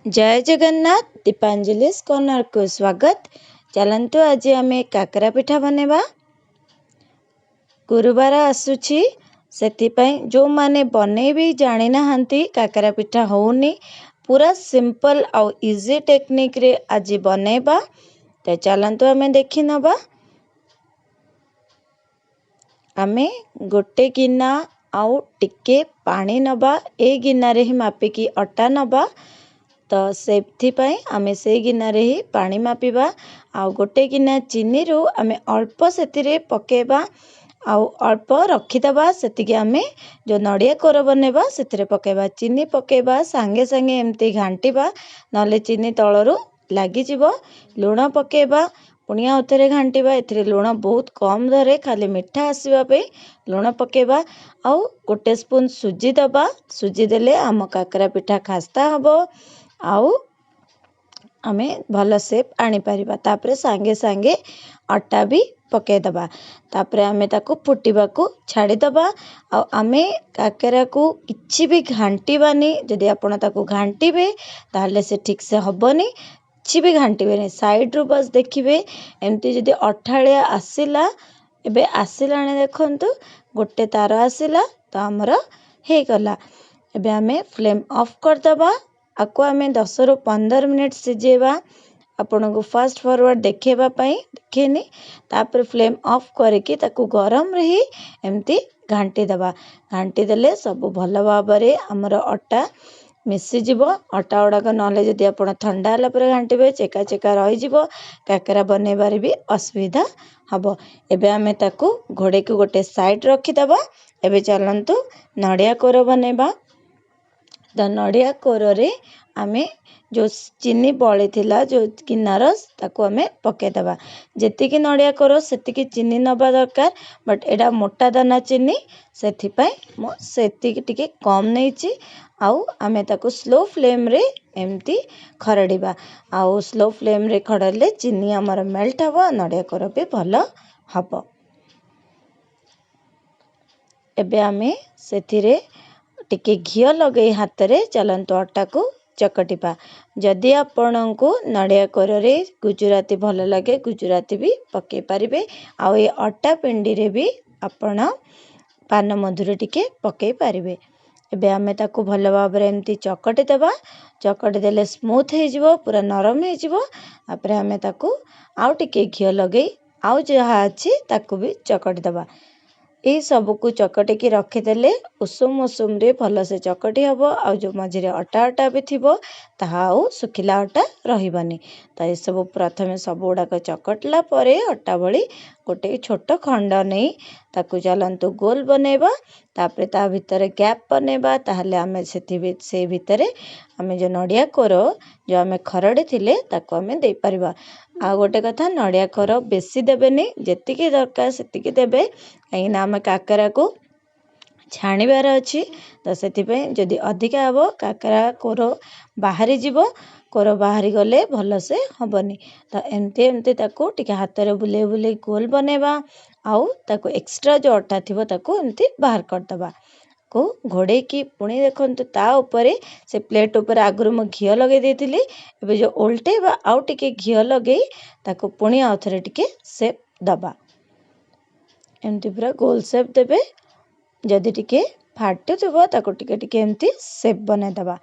जय जगन्नाथ दीपांजलिस कॉर्नर को स्वागत। चलंतु आज आम काकरा पिठा बनेबा। गुरुवार आसुची सेतिपाई जो माने बने भी जानी नाहंती काकरा पिठा होउनी पूरा सिंपल आउ इजी टेक्निक रे आज बनेबा। तो चलंतु आम देखि नबा। आमे गोटे गिना आउ टिके पानी नबा। ए गिना रे ही मापिकी अटा नबा। तो सेथिपाई आमे से गिना रे ही पानी मापिबा। आउ गोटे गिना चीनी रू आमे अल्प सेतिरे पकेबा आउ अल्प रखिदबा। सेतिके आमे जो नड़िया कोर बनेबा सेतिरे पकेबा। चीनी पकेबा सांगे सांगे एमती घांटीबा नले चीनी तळरू लागी जिवो। लूण पकेबा पुणी आउथरे घांटीबा। एथिरे लूण बहुत कम धरे खाली मिठा आसीबा पे लूण पकेबा। आउ गोटे स्पून सुजी दबा। सुजी देले आम काकरा पिठा खास्ता हबो आउ आमे भल शेप आनी परिबा। तापरे सांगे सांगे अटा भी पके दबा। तापरे आमे ताकू फुटिबा को छाड़ी दबा। आउ आमे काकरा को किछि भी घांटीबानी। जदि आपण ताकू घांटीबे ताहले से ठीक से हबनी। किछि भी घांटीबेनी साइड रू बस देखिबे एमती जदि अठाळिया आसीला एबे आसीलाने देखंतु गोटे तार आसीला तो हमर हे गला। एबे आमे फ्लेम ऑफ कर दबा। आको आमे 10 ରୁ 15 मिनिट सिजेबा। आपण को फास्ट फॉरवर्ड देखेबा पई देखेनी। तापर फ्लेम ऑफ करके ताकू गरम रही एमती घांटी दबा। घांटी देले सब भल भाबरे हमर अटा मिसी जिवो। अटा उडाक नले जदि आपण ठंडा हला पर घांटीबे चेका चेका रही जिवो। काकरा बनेबारे भी असुविधा हबो। एबे आमे ताकू घोड़े को गोटे साइड रखी दबा। एबे चलंतु नड़िया कोर बनेबा। तो नड़िया कोर रे आमे जो चीनी बळी थिला जो किनारस ताकू आमे पके दबा। जेतिकी नड़िया कोर सेतिकी चीनी नबा दरकार बट एडा मोटा दाना चीनी सेथि पई मो सेतिकी टिके कम नैची। आउ आमे ताकू स्लो फ्लेम रे एमती खरडीबा। आउ स्लो फ्लेम रे खडले चीनी हमर मेल्ट हबो नड़िया कोर भी भल हबो। एबे आमे सेथिरे टिके घियो लगे हाथ रे चलंतु अटा को चकटिबा। जदि आपणको नड़िया कोर रे गुजराती भल लगे गुजराती भी पके पारिबे। आउ ए अटा पिंडी रे भी आपण पान मधुरी टिके पके पारिबे। एबे आमे ताकू भल भाबरे एमती चकटी देबा। चकटी देले स्मूथ हे जिवो पूरा नरम हे जिवो। तापरे आमे ताकू आउ टिके घियो लगे आउ जहा अछि ताकू भी चकटी देबा। ए सब को चकटी की रखी देले उषुम उषुम रे भल से चकटी हबो। आउ जो मझिरे अटा अटा भी थिबो ताहा आउ सुखिला अटा रहिबनी। तो ए सब प्रथमे सब गुडाक चकटला परे अटा भली गोटे छोट खंड नहीं ताकू चलंतु गोल बनेबा। तापरे ता भितरे गैप बनेबा। ताहले आमे से भितरे आमे जो नड़िया कोर जो आमे खरड़ी थिले ताकू आमे दे परिबा। आ गोटे कथा नड़िया कोर बेसी देबेनी जेतिकी दरकार सेतिकी देबे। कहीं ना आमे काकरा को छाणीबार अछि तो सेतिपे जदि अधिका हबो काकरा कोर बाहरी जिवो। कोर बाहरी गले भल से हबनी। तो एमती एमती ताकू टिके हाथ रे बुले बुले गोल बनेबा। आउ ताकू एक्स्ट्रा जो अटा थिबो ताकू एमती बाहर कर दबा। को घोड़े की पुणी देखंतु ता ऊपरे से प्लेट ऊपर आगुरु म घियो लगे देथिली। एबे जो उल्टेबा आउ टिके घियो लगे ताकू पुणी आउथरे टिके शेप दबा। एमती पूरा गोल शेप देबे। जदि टिके फाटु थिबो ताकू टिके टिके एमती शेप बने दबा।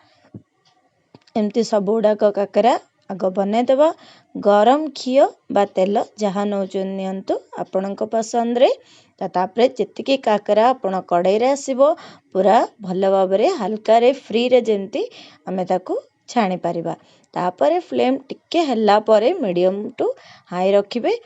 एमती सब गुडाक काकरा आग बने दबा। गरम घियो बा तेल जहा नौचन नियंतु आपणक पसंद रे। तापरे जेतिकी काकरा आपण कड़ाई रे आसीबो पूरा भल भाबरे हल्का रे फ्री रे जेमती आमे ताकू छाणी परिबा। तापरे फ्लेम टिके हल्ला परे मीडियम टू हाई रखिबे।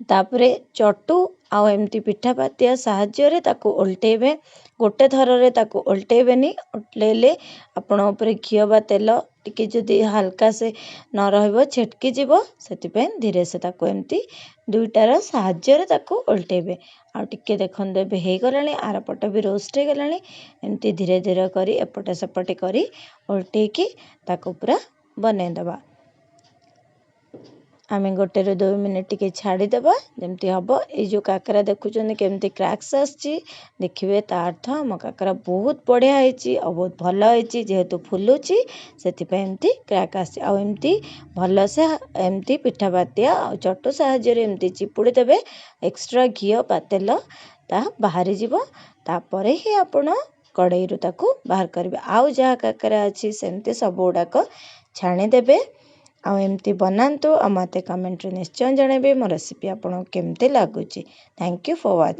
तापरे चटू आउ एमती पिठा पातिया साहाଯ୍य रे ताकू उल्टेबे। गोटे थर रे ताकू उल्टेबेनी। उल्टेले आपण ऊपर घियो बा तेल टिके जदि हल्का से न रहइबो छेटकी जिवो सेति धीरे से ताकू एमती दुईटार साहाଯ୍य रे ताकू उल्टेबे। आ टिके देखन देबे हे गलानी आर पट भी रोस्ट हे गलानी। एमती धीरे धीरे करी एपटे सेपटे करी उल्टे की ताकू पूरा बने दबा। आमे 1 ରୁ 2 मिनिट टिके छाड़ीदेवा जमती हम ये काकरा देखुं केमती क्रैक्स आसची देखिए ता अर्थ आम काकरा बहुत बढ़िया होती और बहुत भल होती जेहेतु फुलुची से क्रैक आमती भल से एमती पिठा बातिया चटु साहाଯ୍य एमती चिपुड़ी देवे एक्स्ट्रा घी बा तेल ता बाहरी जीवो तापरे ही आपण कड़ाई रु ताकू बाहर करेंगे आउ जहाँ काकरा अच्छी सेमती सब गुड़ाक छाणीदेवे आउ एमती बनातु आ मते कमेंट रे निश्चय जनइबे मो रेसिपी आपन केमते लागुची। Thank you for watching.